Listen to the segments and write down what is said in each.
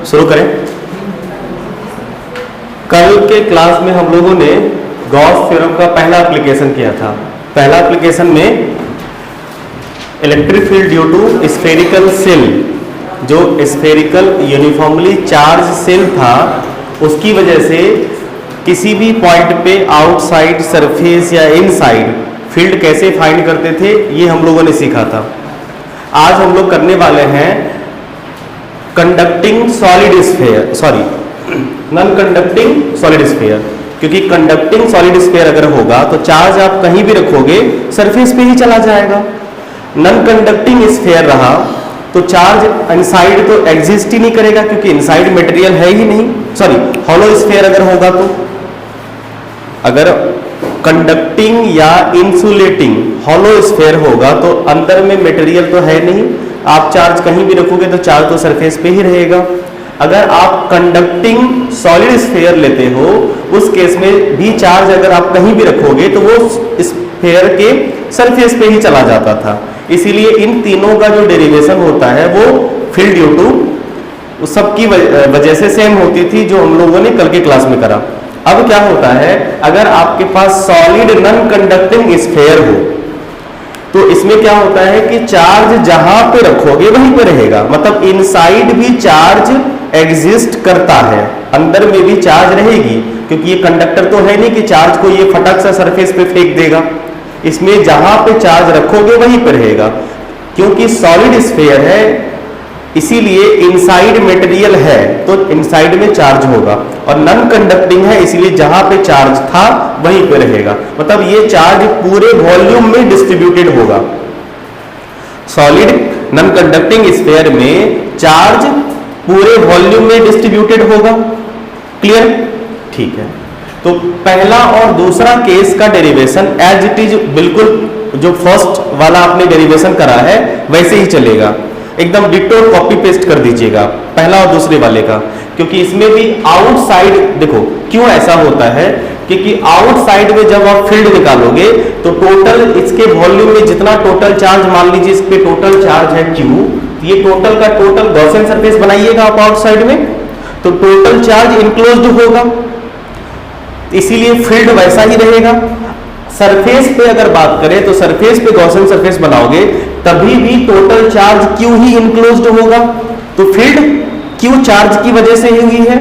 शुरू करें। कल के क्लास में हम लोगों ने गॉस थ्योरम का पहला एप्लीकेशन किया था। पहला एप्लीकेशन में electric field due to spherical shell, जो स्फेरिकल यूनिफॉर्मली चार्ज सेल था, उसकी वजह से किसी भी पॉइंट पे आउटसाइड सरफेस या इनसाइड फील्ड कैसे फाइंड करते थे, ये हम लोगों ने सीखा था। आज हम लोग करने वाले हैं conducting solid sphere, sorry non conducting solid sphere, क्योंकि कंडक्टिंग सॉलिड स्फीयर अगर होगा तो चार्ज आप कहीं भी रखोगे सरफेस पे ही चला जाएगा। नॉन कंडक्टिंग स्फीयर रहा तो चार्ज इनसाइड तो एग्जिस्ट ही नहीं करेगा, क्योंकि इनसाइड मटेरियल है ही नहीं। सॉरी, हॉलो स्फीयर अगर होगा तो, अगर कंडक्टिंग या इंसुलेटिंग हॉलो स्फीयर होगा तो अंदर में मटेरियल तो है नहीं, आप चार्ज कहीं भी रखोगे तो चार्ज तो सरफेस पे ही रहेगा। अगर आप कंडक्टिंग सॉलिड स्फीयर लेते हो, उस केस में भी चार्ज अगर आप कहीं भी रखोगे तो वो स्फीयर के सरफेस पे ही चला जाता था। इसीलिए इन तीनों का जो डेरिवेशन होता है वो फील्ड ड्यू टू सबकी वजह से सेम होती थी, जो हम लोगों ने कल के क्लास में करा। अब क्या होता है, अगर आपके पास सॉलिड नॉन कंडक्टिंग स्फीयर हो तो इसमें क्या होता है कि चार्ज जहां पे रखोगे वहीं पे रहेगा, मतलब इनसाइड भी चार्ज एग्जिस्ट करता है, अंदर में भी चार्ज रहेगी, क्योंकि ये कंडक्टर तो है नहीं कि चार्ज को ये फटक सा सरफेस पे फेंक देगा। इसमें जहां पे चार्ज रखोगे वहीं पे रहेगा, क्योंकि सॉलिड स्फीयर है इसीलिए इनसाइड मटेरियल है तो इनसाइड में चार्ज होगा, और नॉन कंडक्टिंग है इसीलिए जहां पे चार्ज था वहीं पे रहेगा, मतलब ये चार्ज पूरे वॉल्यूम में डिस्ट्रीब्यूटेड होगा। सॉलिड नॉन कंडक्टिंग स्फीयर में चार्ज पूरे वॉल्यूम में डिस्ट्रीब्यूटेड होगा। क्लियर? ठीक है। तो पहला और दूसरा केस का डेरिवेशन एज इट इज, बिल्कुल जो फर्स्ट वाला आपने डेरिवेशन करा है वैसे ही चलेगा, एकदम डिटो कॉपी पेस्ट कर दीजिएगा पहला और दूसरे वाले का, क्योंकि इसमें भी आउटसाइड, देखो क्यों ऐसा होता है, क्योंकि आउटसाइड में जब आप फील्ड निकालोगे तो टोटल इसके वॉल्यूम में जितना टोटल चार्ज, मान लीजिए इस पे टोटल चार्ज है Q, ये टोटल का टोटल गॉसियन सरफेस बनाइएगा आप आउटसाइड में, तो टोटल चार्ज इनक्लोज्ड होगा, इसीलिए फील्ड वैसा ही रहेगा। सरफेस पे अगर बात करें तो सरफेस पे गॉसियन सरफेस बनाओगे तभी भी टोटल चार्ज Q ही इनक्लोज्ड होगा, तो फील्ड Q चार्ज की वजह से हुई है,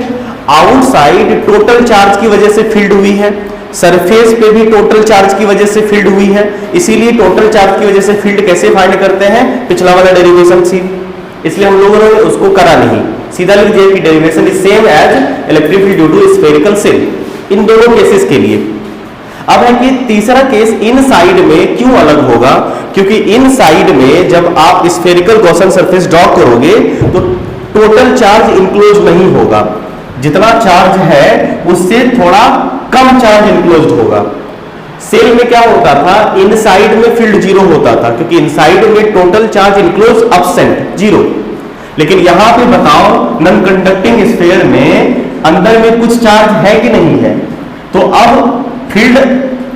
आउटसाइड टोटल चार्ज की वजह से फील्ड हुई है, सरफेस पे भी टोटल चार्ज की वजह से फील्ड हुई है। इसीलिए टोटल चार्ज की वजह से फील्ड कैसे फाइंड करते हैं, पिछला वाला डेरिवेशन सी, इसलिए हम लोगों ने उसको करा नहीं, सीधा लिख दिया कि derivation is same as electric field due to spherical shell, इन दोनों केसेस के लिए। अब है कि तीसरा केस इनसाइड में क्यों अलग होगा, क्योंकि इनसाइड में जब आप स्फेरिकल गॉसियन सरफेस ड्रॉ करोगे तो टोटल चार्ज इनक्लोज नहीं होगा, जितना चार्ज है उससे थोड़ा कम चार्ज इनक्लोज होगा। सेल में क्या होता था, इनसाइड में फील्ड जीरो होता था, क्योंकि इनसाइड में total charge enclose absent zero, लेकिन यहां पे बताओ नॉन कंडक्टिंग स्फीयर में अंदर में कुछ चार्ज है कि नहीं है, तो अब फील्ड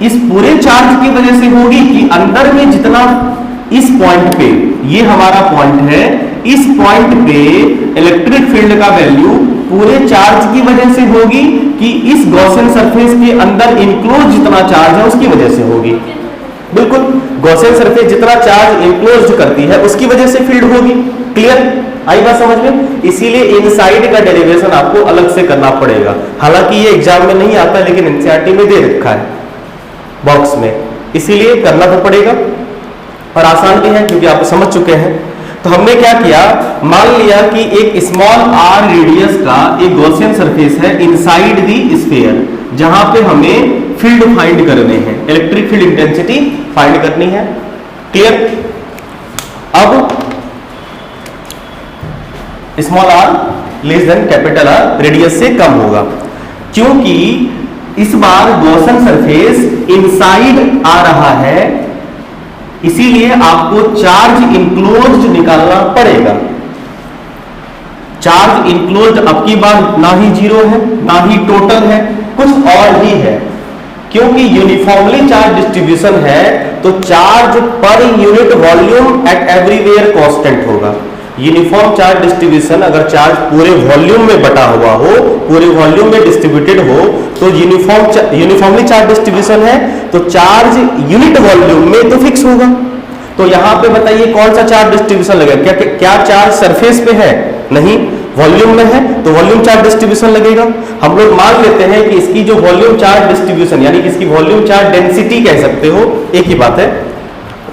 इस पूरे चार्ज की वजह से होगी कि अंदर में जितना इस पॉइंट पे, ये हमारा पॉइंट है, इस पॉइंट पे इलेक्ट्रिक फील्ड का वैल्यू पूरे चार्ज की वजह से होगी कि इस गॉसियन सरफेस के अंदर इनक्लोज जितना चार्ज है उसकी वजह से होगी। बिल्कुल, गॉसियन सरफेस जितना चार्ज इनक्लोज करती है उसकी वजह से फील्ड होगी। क्लियर? आई बात समझ में? इसीलिए इनसाइड का डेरिवेशन आपको अलग से करना पड़ेगा, हालांकि ये एग्जाम में नहीं आता लेकिन एनसीईआरटी में दे रखा है बॉक्स में, इसीलिए करना तो पड़ेगा, और आसान भी है क्योंकि आप समझ चुके हैं। तो हमने क्या किया, मान लिया कि एक स्मॉल r रेडियस का एक गॉसियन सरफेस है इनसाइड द स्फीयर, जहां पे हमें फील्ड फाइंड करने हैं, इलेक्ट्रिक फील्ड इंटेंसिटी फाइंड करनी है। क्लियर? अब small r less than capital R radius से कम होगा, क्योंकि इस बार गॉसियन सरफेस इनसाइड आ रहा है, इसीलिए आपको चार्ज इनक्लोज्ड निकालना पड़ेगा। चार्ज इनक्लोज्ड अब की बार ना ही जीरो है ना ही टोटल है, कुछ और ही है, क्योंकि यूनिफॉर्मली चार्ज डिस्ट्रीब्यूशन है तो charge per unit volume at everywhere constant होगा। यूनिफॉर्म चार्ज डिस्ट्रीब्यूशन, अगर चार्ज पूरे वॉल्यूम में बटा हुआ हो, पूरे वॉल्यूम में डिस्ट्रीब्यूटेड हो, तो यूनिफॉर्मली चार्ज डिस्ट्रीब्यूशन है, तो चार्ज यूनिट वॉल्यूम में तो फिक्स होगा। तो यहां पे बताइए कौन सा चार्ज डिस्ट्रीब्यूशन लगेगा? क्या चार्ज सरफेस पे है? नहीं, वॉल्यूम में है, तो वॉल्यूम चार्ज डिस्ट्रीब्यूशन लगेगा। हम लोग मान लेते हैं कि इसकी जो वॉल्यूम चार्ज डिस्ट्रीब्यूशन, यानी कि इसकी वॉल्यूम चार्ज डेंसिटी कह सकते हो, एक ही बात है,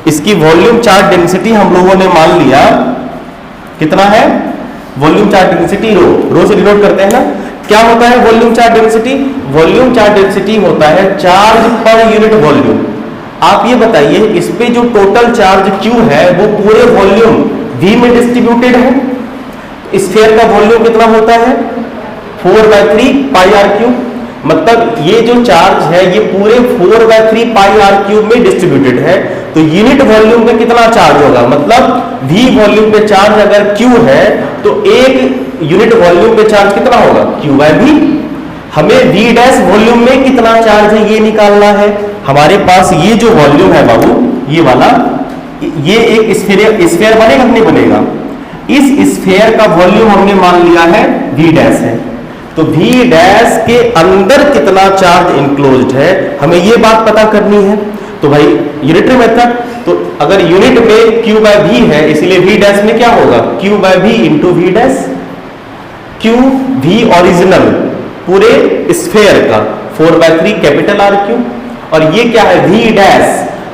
इसकी वॉल्यूम चार्ज डेंसिटी हम लोगों ने मान लिया कितना है? वॉल्यूम चार्ज डेंसिटी रो से डिनोट करते हैं ना। क्या होता है volume charge density? Volume charge density होता है चार्ज पर यूनिट वॉल्यूम। आप ये बताइए, इस पे जो टोटल चार्ज Q है वो पूरे वॉल्यूम V में डिस्ट्रीब्यूटेड है। स्फीयर का वॉल्यूम कितना होता है? 4/3 पाई आर क्यूब। मतलब ये जो चार्ज है ये पूरे 4/3 पाई आर क्यूब में डिस्ट्रीब्यूटेड है। तो यूनिट वॉल्यूम पे कितना चार्ज होगा? मतलब V वॉल्यूम पे चार्ज अगर Q है तो एक यूनिट वॉल्यूम पे चार्ज कितना होगा? Q/V। हमें V डैश वॉल्यूम में कितना चार्ज है ये निकालना है। हमारे पास ये जो वॉल्यूम है बाबू, ये वाला, ये एक स्फीयर बनेगा नहीं बनेगा? इस स्फीयर का वॉल्यूम हमने मान लिया है V डैश है, तो V डैश के अंदर कितना चार्ज इंक्लोज्ड है हमें ये बात पता करनी है। तो भाई यूनिटरी मेथड, तो अगर यूनिट में Q/V है, इसलिए V डैश में क्या होगा? Q/V into V dash. QV original पूरे स्फीयर का 4/3 कैपिटल आर क्यूब, और ये क्या है? V डैश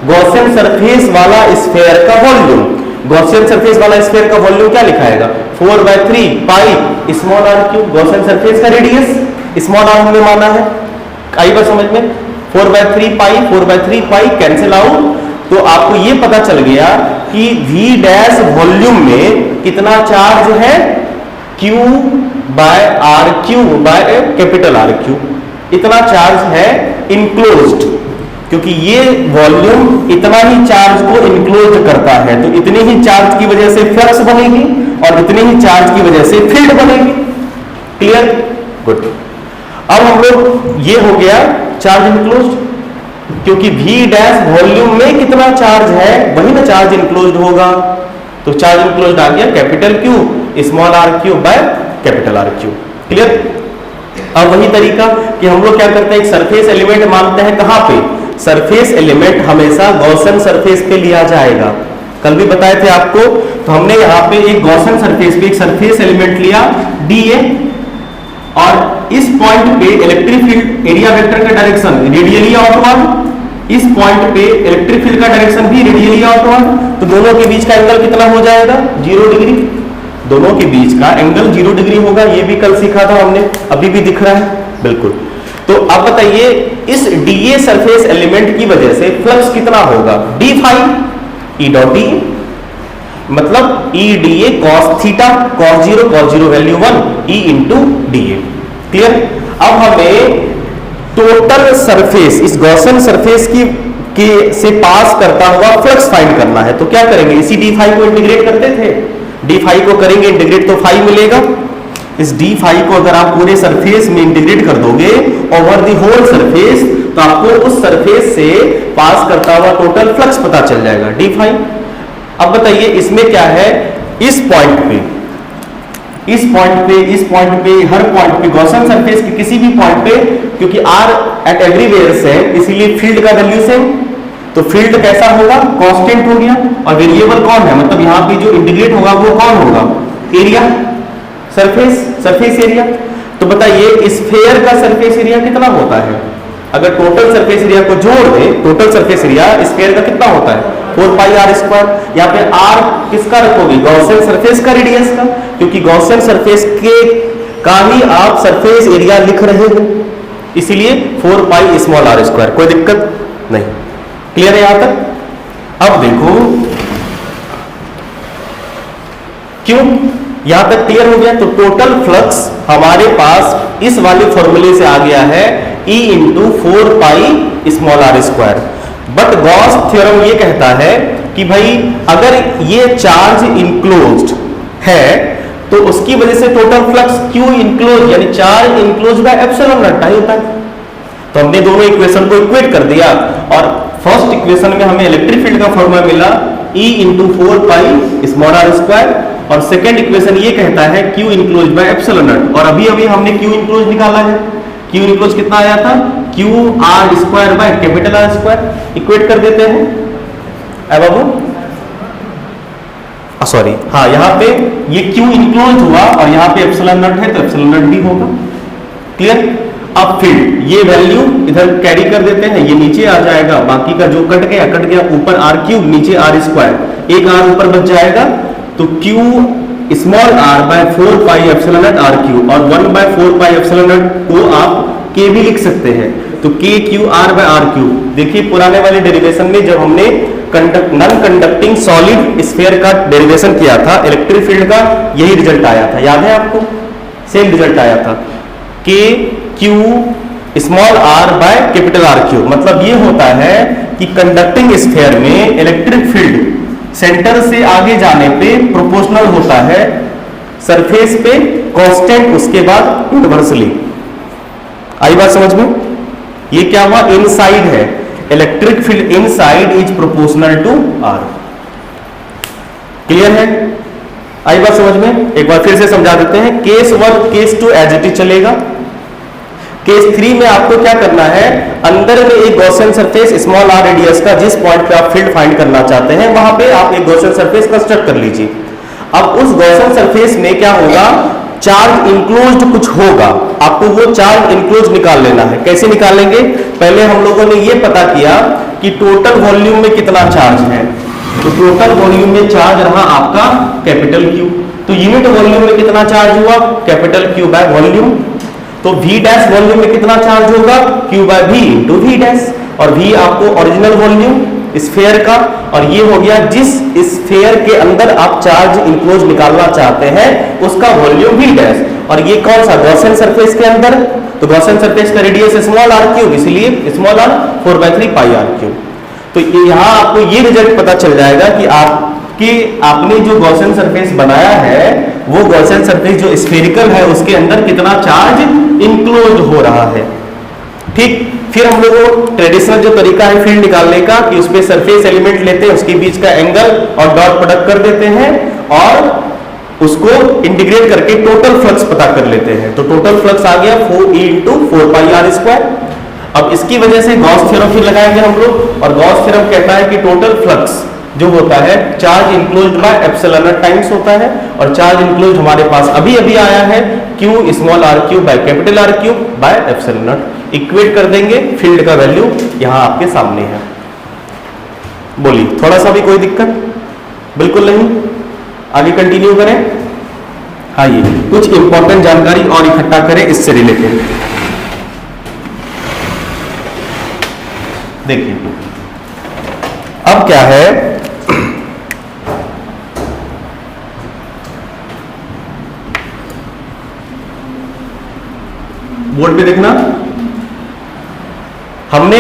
गॉसियन सरफेस वाला स्फीयर का वॉल्यूम। गॉसियन सरफेस वाला स्फीयर का वॉल्यूम क्या लिखाएगा? 4/3 pi small R cube. Gaussian surface का रेडियस स्मॉल आर हमने माना है, आई बात समझ में? 4/3 पाई कैंसिल आउट, तो आपको ये पता चल गया कि V डैश वॉल्यूम में कितना चार्ज है? Q/R cube by capital R cube. इतना चार्ज है इनक्लोज्ड, क्योंकि ये वॉल्यूम इतना ही चार्ज को इनक्लोज करता है, तो इतने ही चार्ज की वजह से फ्लक्स बनेगी और इतने ही चार्ज की वजह से फील्ड बनेगी। क्लियर? गुड। अब हम लोग, ये हो गया चार्ज इनक्लोज्ड, क्योंकि V डैश वॉल्यूम में कितना चार्ज है वही ना चार्ज इनक्लोज्ड होगा, तो चार्ज इनक्लोज्ड आ गया capital Q small R cube by capital R cube. Clear? अब वही तरीका कि हम लोग क्या करते हैं, एक सरफेस एलिमेंट मानते हैं, कहां पे? सरफेस एलिमेंट हमेशा गॉसियन सरफेस पे लिया जाएगा। कल भी बताए थे आपको, तो हमने यहाँ पे एक गॉसियन सरफेस पे एक सरफेस एलिमेंट लिया dA, और इस पॉइंट पे इलेक्ट्रिक फील्ड एरिया वेक्टर का डायरेक्शन रेडियली आउटवर्ड, इस पॉइंट पे इलेक्ट्रिक फील्ड का डायरेक्शन भी रेडियली आउटवर्ड, तो दोनों के बीच का एंगल कितना हो जाएगा? 0 डिग्री। दोनों के बीच का एंगल 0 डिग्री होगा, ये भी कल सीखा था हमने, अभी भी दिख रहा है बिल्कुल। तो अब बताइए, इस dA सरफेस एलिमेंट की वजह से फ्लक्स कितना होगा? d phi E dot d, मतलब E dA cos theta, cos 0 value 1 E into dA। Clear? अब हमें टोटल सरफेस, इस गॉसियन सरफेस की से पास करता हुआ फ्लक्स फाइंड करना है। तो क्या करेंगे? इसी d फाई को इंटीग्रेट करते थे, d फाई को करेंगे इंटीग्रेट तो फाई मिलेगा। इस d फाई को अगर आप पूरे सरफेस में इंटीग्रेट कर दोगे ओवर द होल सरफेस, तो आपको उस सरफेस से पास करता हुआ टोटल फ्लक्स पता चल जाएगा, d फाई। अब बताइए इसमें क्या है? इस पॉइंट पे, हर पॉइंट पे गॉसियन सरफेस के किसी भी पॉइंट पे, क्योंकि R एट एवरीवेयर सेम, इसीलिए फील्ड का वैल्यू सेम, तो फील्ड कैसा होगा? कांस्टेंट हो गया। और वेरिएबल कौन है? मतलब यहाँ पे जो इंटीग्रेट होगा वो कौन होगा? Area, surface area. तो बताइए स्फीयर का सरफेस एरिया कितना होता है? अगर टोटल सरफेस एरिया को जोड़ दे, टोटल सरफेस एरिया स्फीयर का कितना होता है? 4 पाई आर स्क्वायर। यहाँ पे R किसका रखोगे? गॉसियन सरफेस का रेडियस का, क्योंकि गॉसियन सरफेस के का ही आप सरफेस एरिया लिख रहे हो, इसीलिए 4 पाई स्मॉल आर स्क्वायर। कोई दिक्कत नहीं? क्लियर है यहां तक? अब देखो, क्यों यहां तक क्लियर हो गया? तो टोटल फ्लक्स हमारे पास इस वाले फॉर्मूले से आ गया है, E into 4 pi small R square. But Gauss theorem ये कहता है कि भाई अगर ये चार्ज इंक्लोज्ड है तो उसकी वजह से टोटल फ्लक्स Q इंक्लोज, यानी charge enclose bye epsilon not होता है। तो हमने दोनों इक्वेशन को इक्वेट कर दिया, और फर्स्ट इक्वेशन में हमें इलेक्ट्रिक फील्ड का फॉर्मूला मिला E into 4 pi small R square, और सेकेंड इक्वेशन ये कहता है Q enclose by epsilon naught, और अभी अभी हमने Q इनक्लोज निकाला है। Q इनक्लोज कितना आया था? Q R square by capital R square. Equate कर देते हैं है बाबू, सॉरी हाँ, यहाँ पे ये Q इनक्लोज हुआ और यहाँ पे एप्सिलॉन नॉट है तो एप्सिलॉन नॉट भी होगा। क्लियर? अब फील्ड ये वैल्यू इधर कैरी कर देते हैं, ये नीचे आ जाएगा, बाकी का जो कट गया ऊपर आर क्यूब नीचे आर स्क्वायर, एक आर ऊपर बच जाएगा, तो Q small r by 4 pi epsilon naught R cube और 1 बाय 4 पाई एप्सिलॉन नॉट को आप K भी लिख सकते हैं, तो K Q R by R cube. देखिए पुराने वाले डेरिवेशन में जब हमने नॉन कंडक्टिंग सॉलिड स्फीयर का डेरिवेशन किया था इलेक्ट्रिक फील्ड का, यही रिजल्ट आया था, याद है आपको? सेम रिजल्ट आया था, K Q small r by capital R cube. मतलब ये होता है कि कंडक्टिंग स्फीयर में इलेक्ट्रिक फील्ड सेंटर से आगे जाने पे प्रोपोर्शनल होता है सरफेस पे कांस्टेंट, उसके बाद इनवर्सली। आई बात समझ में? ये क्या हुआ? इनसाइड है, electric field inside is proportional to R। Clear है? आई बात समझ में? एक बार फिर से समझा देते हैं। Case 1 case 2 as it is चलेगा। केस 3 में आपको क्या करना है, अंदर में एक Gaussian surface small r radius का, जिस पॉइंट पे आप फील्ड फाइंड करना चाहते हैं वहां पे आप एक गॉसियन सरफेस कंस्ट्रक्ट कर लीजिए। अब उस गॉसियन सरफेस में क्या होगा, चार्ज इंक्लोज्ड कुछ होगा, आपको वो चार्ज इंक्लोज निकाल लेना है। कैसे निकालेंगे? पहले हम लोगों ने ये पता किया कि टोटल वॉल्यूम में कितना चार्ज है, तो टोटल वॉल्यूम में चार्ज रहा आपका कैपिटल Q, तो यूनिट वॉल्यूम में कितना चार्ज हुआ, कैपिटल Q बाय वॉल्यूम। तो V डैश वॉल्यूम में कितना चार्ज होगा, Q by V into V dash, और V आपको ओरिजिनल वॉल्यूम स्फीयर का, और ये हो गया जिस स्फीयर के अंदर आप चार्ज इंक्लोज निकालना चाहते हैं उसका वॉल्यूम V डैश, और ये कौन सा, गॉसियन सरफेस के अंदर, तो गॉसियन सरफेस का रेडियस स्मॉल r क्यूब, इसलिए स्मॉल r 4/3 पाई r क्यूब। तो यहाँ आपको ये रिजल्ट पता चल जाएगा कि आपने जो गॉसियन सरफेस बनाया है वो गॉसियन सरफेस जो स्फेरिकल है उसके अंदर कितना चार्ज इंक्लोज हो रहा है। ठीक, फिर हम लोग ट्रेडिशनल जो तरीका है फील्ड निकालने का कि उसपे सरफेस एलिमेंट लेते हैं, उसके बीच का एंगल और डॉट प्रोडक्ट कर देते हैं और उसको इंटीग्रेट करके टोटल फ्लक्स पता कर लेते हैं। तो टोटल फ्लक्स आ गया 4E into 4 pi are square. अब इसकी वजह से गॉस थ्योरम फिर लगाएंगे हम लोग, और गॉस थ्योरम कहता है कि टोटल फ्लक्स जो होता है charge enclosed bye epsilon not times होता है, और चार्ज इंक्लोज हमारे पास अभी अभी आया है Q small r cube by capital R cube by epsilon not. Equate कर देंगे, फील्ड का वैल्यू यहां आपके सामने है। बोलिए, थोड़ा सा भी कोई दिक्कत? बिल्कुल नहीं। आगे कंटिन्यू करें। आइए कुछ इंपॉर्टेंट जानकारी और इकट्ठा करें इससे रिलेटेड। देखिए अब क्या है, बोर्ड पे देखना, हमने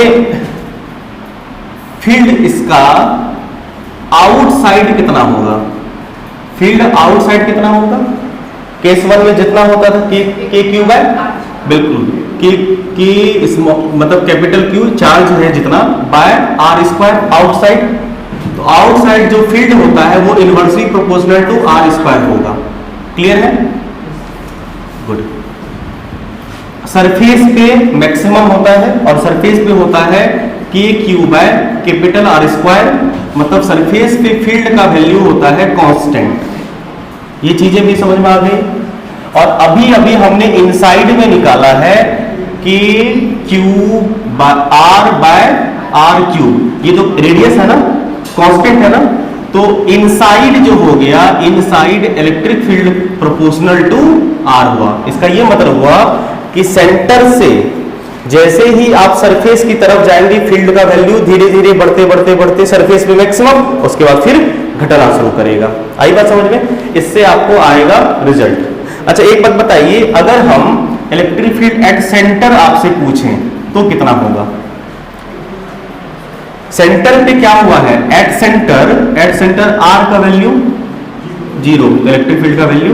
फील्ड इसका आउटसाइड कितना होगा, फील्ड आउटसाइड कितना होगा, केस 1 में जितना होता था के क्यू बाय, बिल्कुल मतलब कैपिटल Q चार्ज है जितना बाय R स्क्वायर आउटसाइड। तो आउटसाइड जो फील्ड होता है वो inversely proportional to R square होगा। क्लियर है? गुड। सरफेस पे मैक्सिमम होता है और सरफेस पे होता है K Q by capital R square, मतलब सरफेस पे फील्ड का वैल्यू होता है कांस्टेंट। ये चीजें भी समझ में आ गई। और अभी अभी हमने इनसाइड में निकाला है कि Q R by R cube, ये तो रेडियस है ना, कांस्टेंट है ना, तो इनसाइड जो हो गया, inside electric field proportional to R हुआ। इसका ये मतलब हुआ कि सेंटर से जैसे ही आप सरफेस की तरफ जाएंगे फील्ड का वैल्यू धीरे धीरे बढ़ते बढ़ते बढ़ते सरफेस पे मैक्सिमम, उसके बाद फिर घटना शुरू करेगा। आई बात समझ में? इससे आपको आएगा रिजल्ट। अच्छा एक बात बताइए, अगर हम इलेक्ट्रिक फील्ड एट सेंटर आपसे पूछें तो कितना होगा? सेंटर पे क्या हुआ है, एट सेंटर आर का वैल्यू 0, इलेक्ट्रिक फील्ड का वैल्यू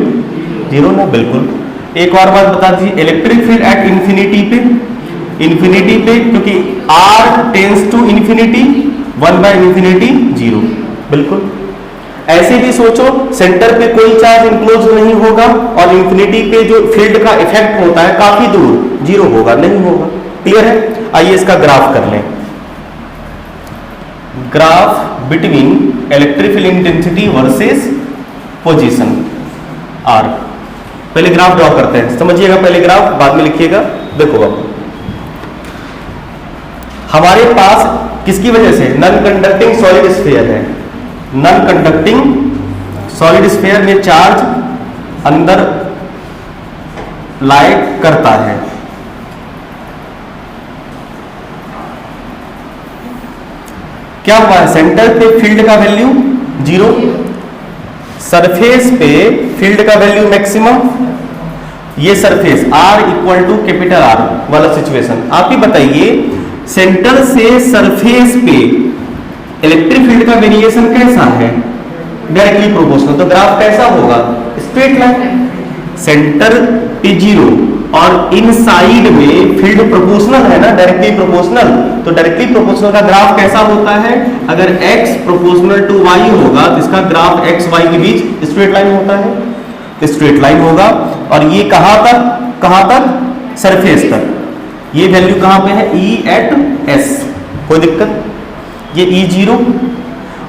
0 ना, बिल्कुल। एक और बात बता दीजिए, इलेक्ट्रिक फील्ड एट इंफिनिटी पे क्योंकि R टेंस टू इंफिनिटी 1/∞ 0, बिल्कुल। ऐसे भी सोचो, सेंटर पे कोई चार्ज इंक्लोज नहीं होगा और इंफिनिटी पे जो फील्ड का इफेक्ट होता है काफी दूर, जीरो होगा, नहीं होगा। क्लियर है? आइए इसका ग्राफ कर लें। Graph between electric field intensity versus position R. पहले ग्राफ ड्रॉ करते हैं, समझिएगा पहले ग्राफ, बाद में लिखिएगा। देखो अब हमारे पास किसकी वजह से नॉन कंडक्टिंग सॉलिड स्फीयर है। नॉन कंडक्टिंग सॉलिड स्फीयर में चार्ज अंदर लाई करता है। क्या हुआ है? सेंटर पे फील्ड का वैल्यू जीरो, सरफेस पे फील्ड का वैल्यू मैक्सिमम। ये surface R equal to capital R वाला सिचुएशन। आप ही बताइए, सेंटर से सरफेस पे इलेक्ट्रिक फील्ड का वेरिएशन कैसा है? Directly proportional. तो ग्राफ कैसा होगा? Straight line. सेंटर पे जीरो और इनसाइड में फील्ड प्रोपोर्शनल है ना, डायरेक्टली प्रोपोर्शनल। तो डायरेक्टली प्रोपोर्शनल का ग्राफ कैसा होता है? अगर x प्रोपोर्शनल टू y होगा तो इसका ग्राफ x y के बीच स्ट्रेट लाइन होता है, स्ट्रेट लाइन होगा। और ये कहां तक? सरफेस तक। ये वैल्यू कहां पे है? E at S। कोई दिक्कत? ये E0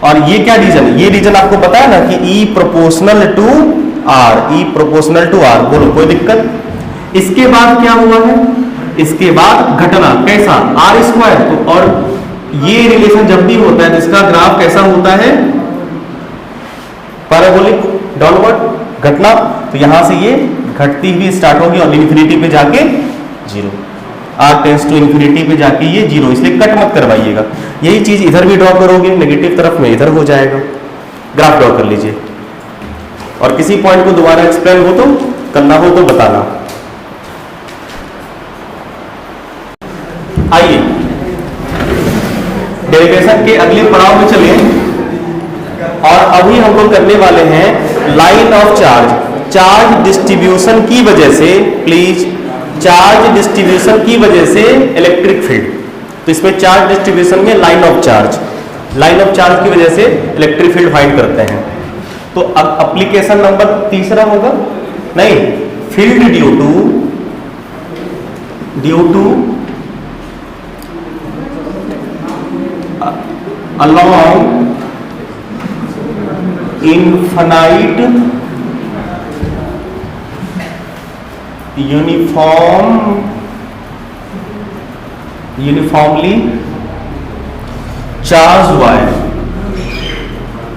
और ये क्या रीजन? ये रीजन आपको पता है ना कि E proportional to R, E proportional to R। बोलो कोई दिक्कत? इसके बाद क्या हुआ है? इसके बाद घटना कैसा? R square. तो और ये रिलेशन जब भी होता है तो इसका ग्राफ कैसा होता है? पैराबोलिक डाउनवर्ड घटना। तो यहां से ये घटती हुई स्टार्ट होगी और इन्फिनिटी पे जाके zero, R tends to infinity पे जाके ये जीरो, इसलिए कट मत करवाइएगा। यही चीज इधर भी ड्रॉ करोगे, नेगेटिव तरफ में इधर हो जाएगा। ग्राफ ड्रॉ कर लीजिए और किसी पॉइंट को दोबारा एक्सप्लेन हो तो करना हो तो बताना। आइए डेरिवेशन के अगले पड़ाव में चले और अभी हम लोग करने वाले हैं line of charge. Charge distribution की वजह से, प्लीज, चार्ज डिस्ट्रीब्यूशन की वजह से इलेक्ट्रिक फील्ड। तो इसमें चार्ज डिस्ट्रीब्यूशन में लाइन ऑफ चार्ज की वजह से इलेक्ट्रिक फील्ड फाइंड करते हैं। तो अब एप्लीकेशन नंबर तीसरा होगा, नहीं, field due to along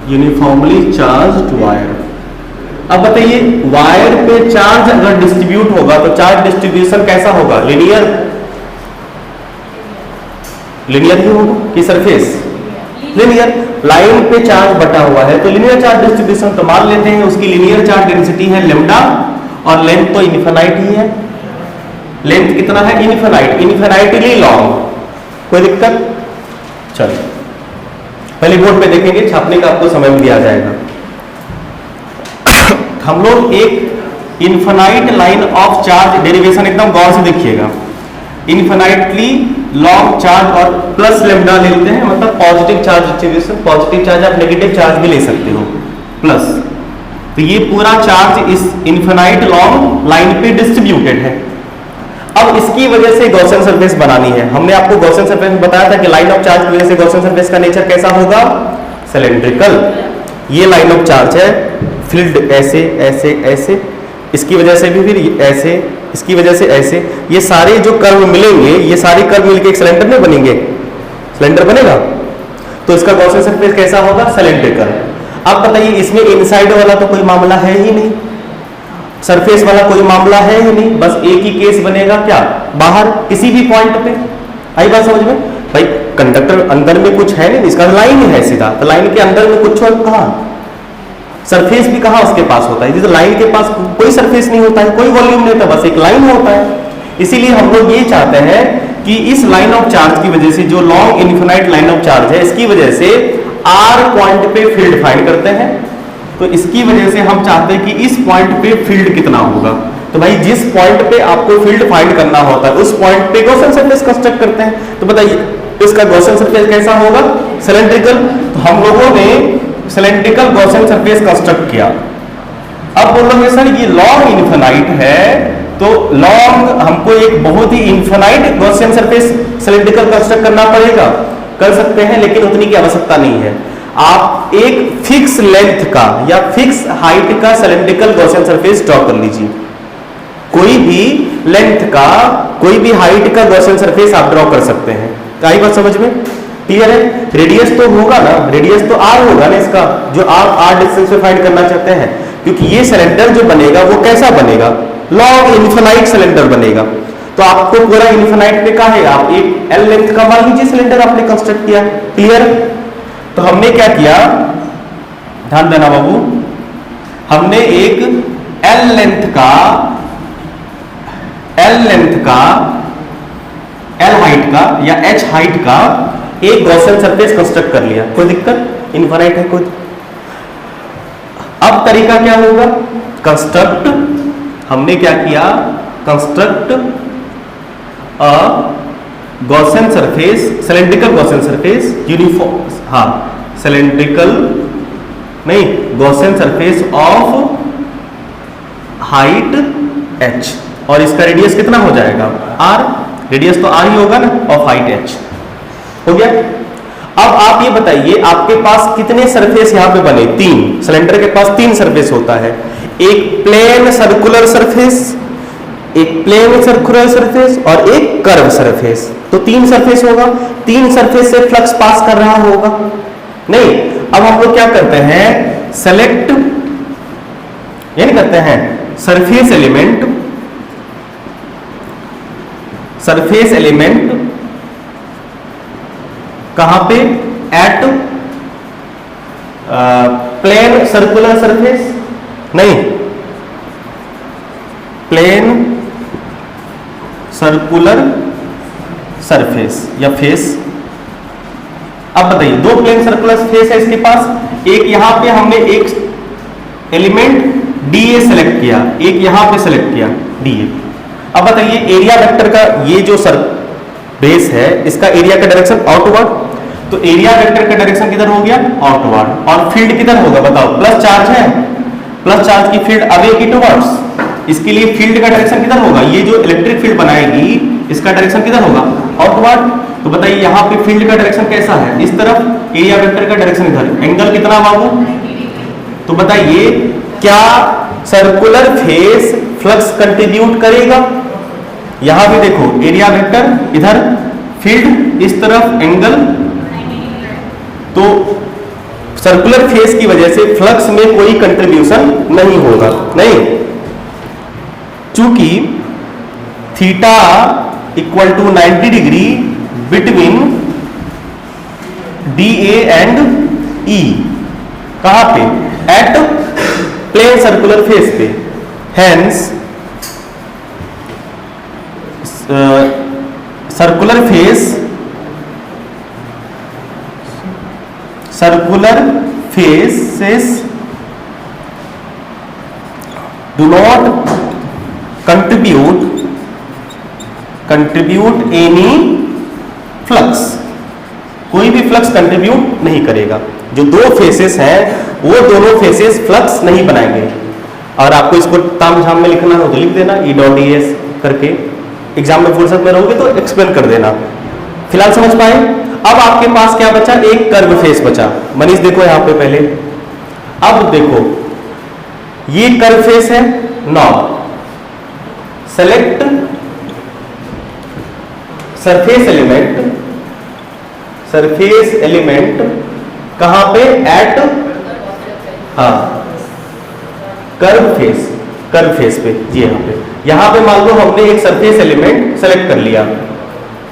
uniformly charged wire, अब बताइए वायर पे चार्ज अगर डिस्ट्रीब्यूट होगा तो चार्ज डिस्ट्रीब्यूशन कैसा होगा? लिनियर ही होगा कि सरफेस? लिनियर। लाइन पे चार्ज बटा हुआ है तो लिनियर चार्ज डिस्ट्रीब्यूशन। तो मान लेते हैं उसकी लिनियर चार्ज डेंसिटी है लैम्डा और लेंथ तो इनफिनाइट ही है। लेंथ कितना है? Infinitely long. कोई दिक्कत? चलो पहले बोर्ड पे देखेंगे, छापने का आपको समय में दिया जाएगा। हम लोग एक infinite line of charge derivation एकदम गौर से देखिएगा। इनफिनाइटली लॉन्ग चार्ज और प्लस लैम्डा ले लेते हैं, मतलब positive charge distribution. Positive charge आप नेगेटिव चार्ज भी ले सकते हो, प्लस। तो ये पूरा चार्ज इस इनफिनाइट लॉन्ग लाइन पे डिस्ट्रीब्यूटेड है। अब इसकी वजह से गॉसियन सरफेस बनानी है। हमने आपको गॉसियन सरफेस में बताया था कि लाइन ऑफ चार्ज की वजह से गॉसियन सरफेस का नेचर कैसा होगा? सिलेंड्रिकल। ये लाइन ऑफ चार्ज है, फील्ड ऐसे ऐसे ऐसे, इसकी वजह से भी फिर ऐसे, इसकी वजह से ऐसे, ये सारे जो कर्व मिलेंगे, ये सारे कर्व मिलके एक सिलेंडर में बनेंगे। सिलेंडर बनेगा तो इसका गॉसियन सरफेस कैसा होगा? सिलेंड्रिकल। अब बताइए इसमें इनसाइड वाला तो कोई मामला है ही नहीं, सरफेस वाला कोई मामला है ही नहीं, बस एक ही केस बनेगा, क्या? बाहर किसी भी पॉइंट पे। आई बात समझ में? भाई कंडक्टर अंदर में कुछ है नहीं, इसका लाइन है सीधा, तो लाइन के अंदर में कुछ और कहां? सरफेस भी कहां उसके पास होता है? तो लाइन के पास कोई सरफेस नहीं होता है, कोई वॉल्यूम नहीं होता, बस एक लाइन होता है। इसीलिए हम लोग ये चाहते हैं कि इस लाइन ऑफ चार्ज की वजह से, जो long infinite line of charge है, इसकी वजह से आर पॉइंट पे फील्ड फाइंड करते हैं। तो इसकी वजह से हम चाहते हैं कि इस पॉइंट पे फील्ड कितना होगा। तो भाई जिस पॉइंट पे आपको फील्ड फाइंड करना होता है उस पॉइंट पे गॉसियन सरफेस कंस्ट्रक्ट करते हैं। तो बताइए इसका गॉसियन सरफेस कैसा होगा? सिलेंड्रिकल। तो हम लोगों ने सिलेंड्रिकल गॉसियन सरफेस कंस्ट्रक्ट किया। अब बोलोगे सर ये लॉन्ग इन्फिनाइट है, तो लॉन्ग हमको एक बहुत ही infinite Gaussian surface cylindrical construct करना पड़ेगा। कर सकते हैं, लेकिन उतनी की आवश्यकता नहीं है। आप एक फिक्स लेंथ का या फिक्स हाइट का सिलेंड्रिकल गॉसियन सरफेस ड्रॉ कर लीजिए। कोई भी लेंथ का, कोई भी हाइट का गॉसियन सरफेस आप ड्रॉ कर सकते हैं। आई बात समझ में? क्लियर है? रेडियस तो होगा ना, रेडियस तो आर होगा ना इसका, जो आप आर डिस्टेंस में फाइंड करना चाहते हैं। क्योंकि ये सिलेंडर जो बनेगा वो कैसा बनेगा? लॉन्ग इन्फिनाइट सिलेंडर बनेगा। तो आपको पूरा इन्फिनाइट पे का है, आप एक एल लेंथ का मान लीजिए सिलेंडर आपने कंस्ट्रक्ट किया। क्लियर? तो हमने क्या किया, ध्यान देना बाबू, हमने एक एल लेंथ का एल हाइट का या एच हाइट का एक गॉसियन सरफेस कंस्ट्रक्ट कर लिया। कोई दिक्कत? इनफाइनाइट है कोई। अब तरीका क्या होगा? कंस्ट्रक्ट, हमने क्या किया, construct a Gaussian surface, cylindrical Gaussian surface uniform, हाँ सिलेंड्रिकल नहीं, Gaussian surface of height h, और इसका रेडियस कितना हो जाएगा? r। रेडियस तो r ही होगा ना, ऑफ हाइट h। हो गया? अब आप ये बताइए, आपके पास कितने सरफेस यहां पे बने? 3। सिलेंडर के पास 3 सरफेस होता है। एक प्लेन सर्कुलर सरफेस, एक प्लेन सर्कुलर सरफेस और एक कर्व सरफेस। तो 3 सरफेस होगा। 3 सरफेस से फ्लक्स पास कर रहा होगा नहीं। अब हम लोग क्या करते हैं, सेलेक्ट, यानी करते हैं सरफेस एलिमेंट, सरफेस एलिमेंट कहां पे? एट प्लेन सर्कुलर सरफेस, नहीं, प्लेन सर्कुलर सरफेस या फेस। अब बताइए, 2 प्लेन सर्कुलर फेस है इसके पास। एक यहां पे हमने एक एलिमेंट DA सेलेक्ट किया, एक यहां पे सेलेक्ट किया DA। अब बताइए, एरिया वेक्टर का ये जो बेस है, इसका एरिया का डायरेक्शन आउटवर्ड, तो एरिया वेक्टर का डायरेक्शन किधर हो गया? आउटवर्ड। और फील्ड किधर होगा बताओ? प्लस चार्ज है, प्लस चार्ज की फील्ड अवे की टुवर्ड्स। इसके लिए फील्ड का डायरेक्शन किधर होगा? ये जो इलेक्ट्रिक फील्ड बनाएगी इसका डायरेक्शन किधर होगा? आउटवर्ड। तो बताइए यहाँ पे फील्ड का डायरेक्शन कैसा है? इस तरफ। एरिया वेक्टर का डायरेक्शन इधर। एंगल कितना बाबू? तो बताइए, क्या सर्कुलर फेस फ्लक्स कंट्रीब्यूट करेगा? यहां भी देखो, एरिया वेक्टर इधर, फील्ड इस तरफ, एंगल। तो सर्कुलर फेस की वजह से फ्लक्स में कोई कंट्रीब्यूशन नहीं होगा, नहीं। चूंकि theta equal to 90 degree between DA and E, कहां पे? एट प्लेन सर्कुलर फेस पे। Hence circular faces do not contribute any flux, कोई भी फ्लक्स कंट्रीब्यूट नहीं करेगा। जो 2 फेसेस हैं वो दोनों फेसेस फ्लक्स नहीं बनाएंगे। और आपको इसको तामझाम में लिखना हो तो लिख देना, E.ds करके। एग्जाम में फुर्सत में रहोगे तो एक्सप्लेन कर देना। फिलहाल समझ पाए? अब आपके पास क्या बचा? एक कर्व फेस बचा। मनीष देखो यहां पे पहले, अब देखो ये कर्व फेस है। नाउ सेलेक्ट सरफेस एलिमेंट कहां पे? एट, हाँ, कर्व फेस पे, जी यहां पे मान लो हमने एक सरफेस एलिमेंट सेलेक्ट कर लिया।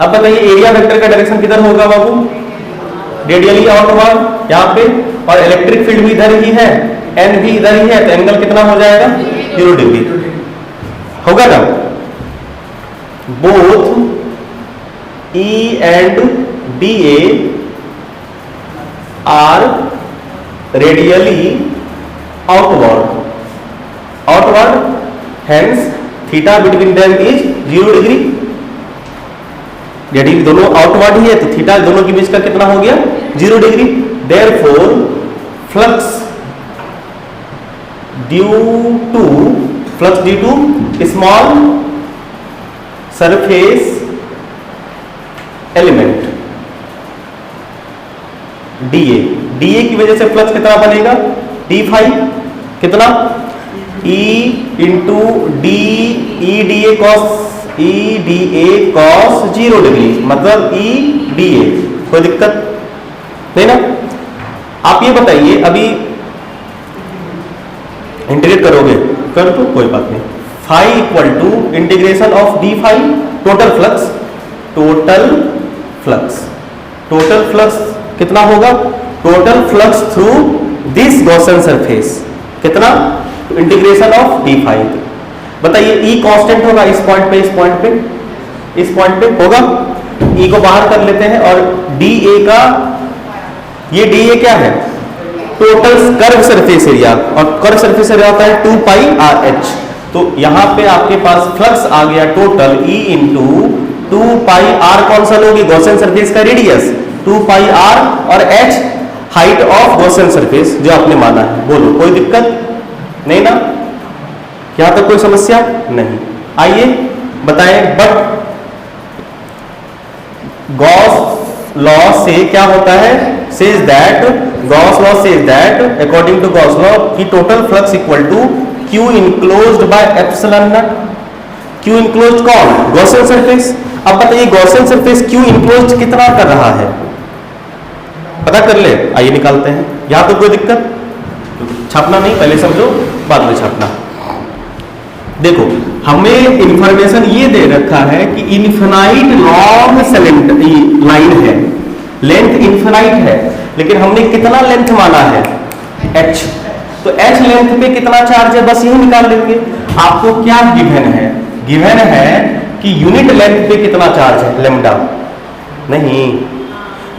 अब बताइए, एरिया वेक्टर का डायरेक्शन किधर होगा बाबू? रेडियली आउटवर्ड यहां पे, और इलेक्ट्रिक फील्ड भी इधर ही है, एन भी इधर ही है, तो एंगल कितना हो जाएगा? 0 डिग्री होगा ना। Both E and DA are radially outward, hence theta between them is 0 degree. यदि दोनों आउटवर्ड ही है तो थीटा दोनों के बीच का कितना हो गया? 0 degree. Therefore flux due to small surface element D A की वजह से फ्लक्स कितना बनेगा, डी फाई कितना, E into D E D A cos 0 degree, मतलब ई डी ए। कोई दिक्कत नहीं ना। आप ये बताइए, अभी इंटीग्रेट करोगे, कर दो कोई बात नहीं। Phi equal to integration of D phi total flux कितना होगा, total flux through this Gaussian surface कितना, इंटीग्रेशन ऑफ डी फाई। बताइए ई कांस्टेंट होगा इस पॉइंट पे होगा, ई को बाहर कर लेते हैं और डी ए का, ये डी ए क्या है, टोटल कर्व सरफेस एरिया, और कर्व सरफेस एरिया होता है 2 पाई आर एच। तो यहां पे आपके पास फ्लक्स आ गया total E into 2 pi R कौन सा लोगे, गॉसियन सरफेस का रेडियस 2 पाई आर, और H height of Gaussian surface जो आपने माना है। बोलो कोई दिक्कत नहीं ना, यहां तक कोई समस्या नहीं। आइए बताएं, बट गॉस लॉ से क्या होता है, Gauss law says that according to Gauss law की total flux equal to Q enclosed by epsilon naught. Q enclosed कौन, गॉसियन सरफेस। अब बताइए गॉसियन सरफेस क्यू इनक्लोज्ड कितना कर रहा है, पता कर ले, आइए निकालते हैं। यहां तो कोई दिक्कत, छापना नहीं, पहले समझो बाद में छापना। देखो हमें इंफॉर्मेशन ये दे रखा है कि इन्फिनाइट लॉन्ग लाइन है, लेंथ इन्फिनाइट है, लेकिन हमने कितना लेंथ माना है, h। तो h लेंथ पे कितना चार्ज है, बस यही निकाल लेंगे। आपको क्या गिवन है कि यूनिट लेंथ पे कितना चार्ज है, लेमडा नहीं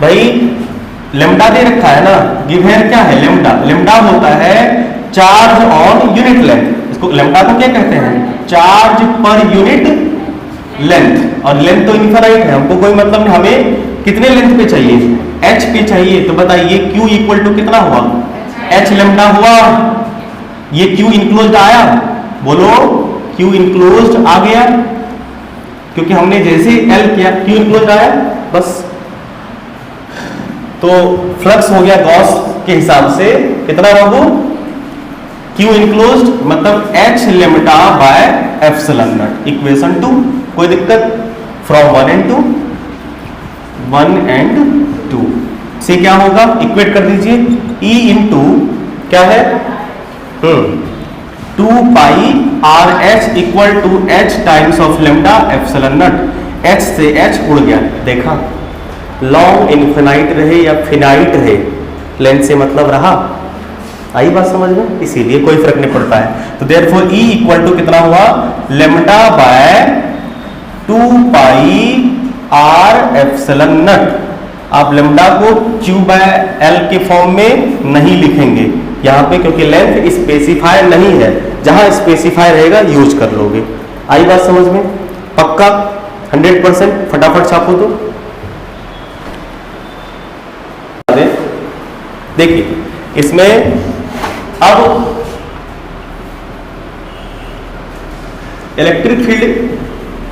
भाई, लेमडा दे रखा है ना, गिवन क्या है, लेमडा होता है चार्ज ऑन यूनिट लेंथ। इसको लेमडा को क्या कहते हैं, चार्ज पर यूनिट लेंथ, और लेंथ तो इनफाइनाइट है, हमको कोई मतलब नहीं, हमें कितने लेंथ पे चाहिए, h पे चाहिए। तो बताइए q इक्वल टू कितना हुआ, h लेमडा हुआ, ये q इनक्लोज्ड आया, बोलो q इनक्लोज्ड आ गया, क्योंकि हमने जैसे l किया q इनक्लोज्ड आया बस। तो फ्लक्स हो गया गॉस के हिसाब से कितना बाबू, Q इनक्लोज्ड मतलब h lambda by epsilon not, equation 2। कोई दिक्कत, फ्रॉम 1 एंड 2 से क्या होगा, इक्वेट कर दीजिए, E इंटू क्या है 2 pi R H equal to h times of lambda epsilon naught. h से h उड़ गया, देखा, लॉन्ग इनफिनाइट रहे या फिनाइट रहे, लेंथ से मतलब रहा। आई बात समझ में, इसीलिए कोई फर्क नहीं पड़ता है। तो देयरफॉर E इक्वल टू कितना हुआ, lambda by 2 pi R epsilon naught. आप लेमडा को Q बाय L के फॉर्म में नहीं लिखेंगे यहाँ पे, क्योंकि लेंथ स्पेसिफायर नहीं है, जहां स्पेसिफायर रहेगा यूज कर लोगे। आई बात समझ में, पक्का 100%, फटाफट छापो तो। देखिए इसमें अब इलेक्ट्रिक फील्ड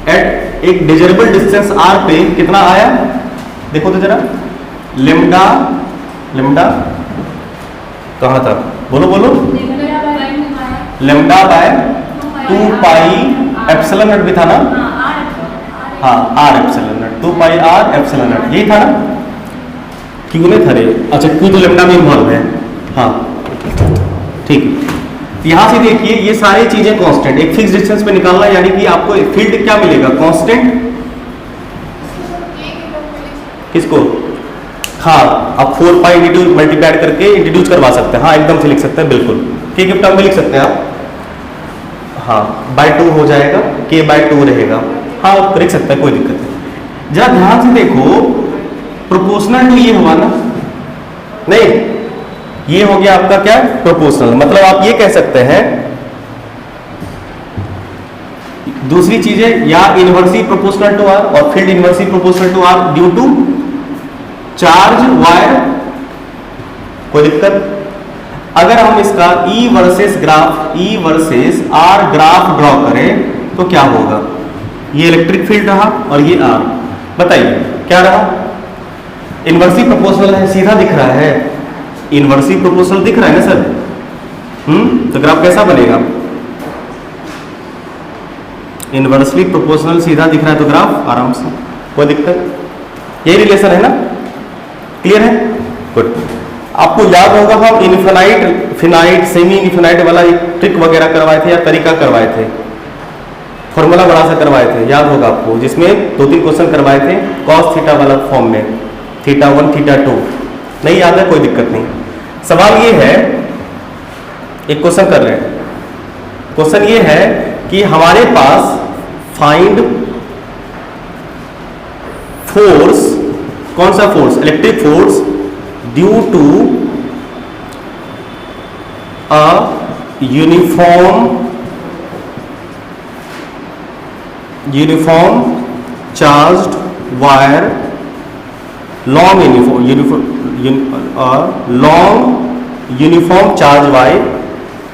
एट एक डिजरेबल डिस्टेंस r पे कितना आया, देखो तो जरा, लेमडा कहां था, बोलो lambda by 2 pi epsilon not भी था ना, हाँ r epsilon not, 2 pi r epsilon not, यही था ना, क्यों नहीं था रे, अच्छा क्यों तो लेमडा में इन्वॉल्व है, हाँ ठीक है। यहां से देखिए ये सारी चीजें कांस्टेंट, एक फिक्स डिस्टेंस पे निकालना, यानी कि आपको फील्ड क्या मिलेगा, कांस्टेंट। किसको, हाँ आप 4 पाई इंट्रोड्यूस मल्टीप्लाई करके इंट्रोड्यूस करवा सकते हैं, हाँ एकदम से लिख सकते हैं, बिल्कुल के के टर्म में लिख सकते हैं आप, हाँ बाय 2 हो जाएगा, के बाय 2 रहेगा, हाँ लिख सकते हैं, कोई दिक्कत नहीं। जरा ध्यान से देखो, प्रोपोर्शनल टू ये हुआ ना, नहीं ये हो गया आपका क्या, प्रोपोर्शनल, मतलब आप ये कह सकते हैं, दूसरी चीजें या इनवर्सली प्रोपोर्शनल टू आर और field inversely proportional to R due to charge wire, कोई दिक्कत अगर हम इसका E versus R graph draw करें तो क्या होगा? ये इलेक्ट्रिक फील्ड रहा और ये आर, बताइए क्या रहा? इनवर्सली प्रोपोर्शनल है, सीधा दिख रहा है, इनवर्सली प्रोपोर्शनल दिख रहा है ना सर? तो ग्राफ कैसा बनेगा? इनवर्सली प्रोपोर्शनल सीधा दिख रहा है तो ग्राफ आराम से, कोई दिक्कत? यही रिलेशन है ना? क्लियर है? गुड। आपको याद होगा हम इनफिनाइट, फिनाइट, सेमी इनफिनाइट वाला एक ट्रिक वगैरह करवाए थे या तरीका करवाए थे, फॉर्मूला बड़ा सा करवाए थे, याद होगा आपको, जिसमें 2-3 क्वेश्चन करवाए थे कॉस थीटा वाला फॉर्म में, थीटा 1 थीटा 2। नहीं याद है? कोई दिक्कत नहीं। सवाल ये है, एक क्वेश्चन कर रहे हैं। क्वेश्चन ये है कि हमारे पास फाइंड फोर्स, कौन सा force? Electric force due to a uniform charged wire, long uniform charge wire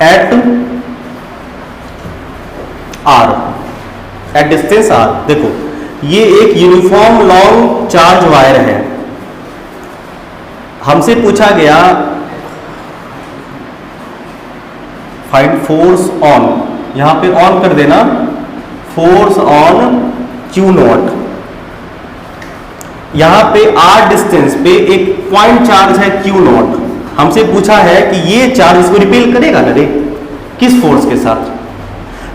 at R, at distance R. देखो ये एक यूनिफॉर्म लॉन्ग चार्ज वायर है, हमसे पूछा गया फाइंड फोर्स ऑन, यहां पे ऑन कर देना, फोर्स ऑन क्यू नॉट। यहां पे आर डिस्टेंस पे एक पॉइंट चार्ज है क्यू नॉट, हमसे पूछा है कि ये चार्ज इसको रिपेल करेगा ना रे, किस फोर्स के साथ?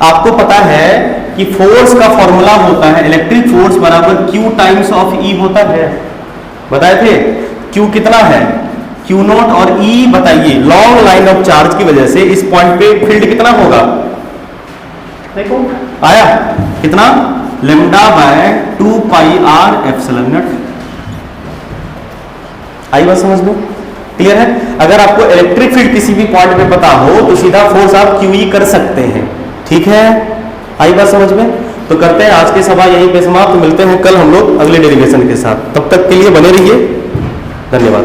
आपको पता है कि फोर्स का फॉर्मूला होता है इलेक्ट्रिक फोर्स बराबर क्यू टाइम्स ऑफ ई होता है, बताए थे। क्यू कितना है? क्यू नॉट और ई बताइए, लॉन्ग लाइन ऑफ चार्ज की वजह से इस पॉइंट पे फील्ड कितना होगा? देखो आया कितना? Lambda by 2 pi R epsilon naught. आई बात समझ लो? क्लियर है? अगर आपको इलेक्ट्रिक फील्ड किसी भी पॉइंट पे पता हो तो सीधा फोर्स आप क्यू ई कर सकते हैं, ठीक है? आई बात समझ में? तो करते हैं आज के सवाल यहीं पे समाप्त, तो मिलते हैं कल हम लोग अगले डेरिवेशन के साथ। तब तक के लिए बने रहिए, धन्यवाद।